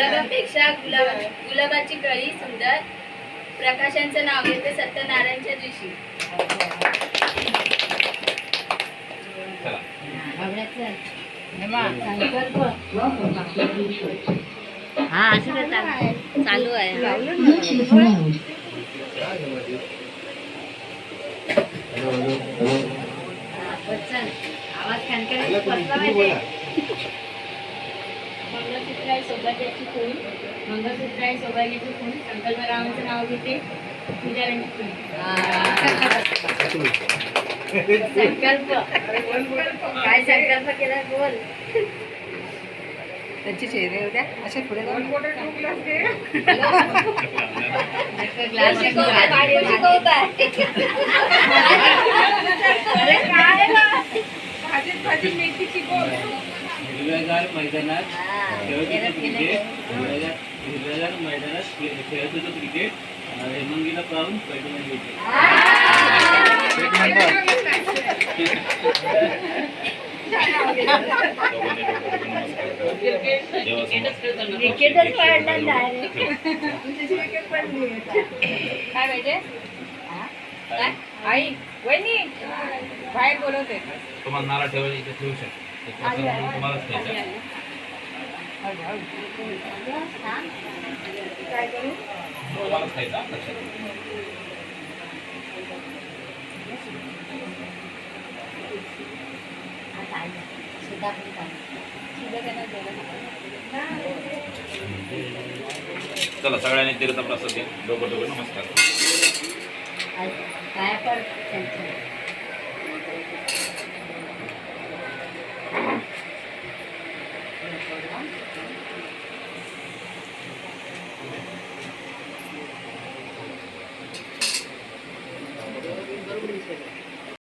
गुलाबापेक्षा गुलाबाची कळी सुंदर. प्रकाशांचं नाव घेते सत्यनारायणच्या दिवशी. हा असं चालू आहे. आवाज मंगळसूत्र आहे सौभाग्याची खूण. मंगळसूत्र आहे सौभाग्याची खूण. संकल्परावांचं नाव घेते पूजारांची खूण. संकल्प काय संकल्प केला बोल. त्यांचे चेहरे उद्या असे पुढे ग्लास हिरव्यागार मैदानात खेळत होतं क्रिकेट. हेमंगीला पाहून पैठण घेतले. क्रिकेटच पडला डायरेक्ट. काय पाहिजे आई वहिनी बाहेर बोलवते. तुम्हाला नारळ ठेवायला इथे ठेवू शकतो. तुम्हालाच खायचं. काय करू तुम्हालाच खायचा लक्षात. चला सगळ्यांनी तीर्थप्रसाद घ्या. डोकं नमस्कार. काय पण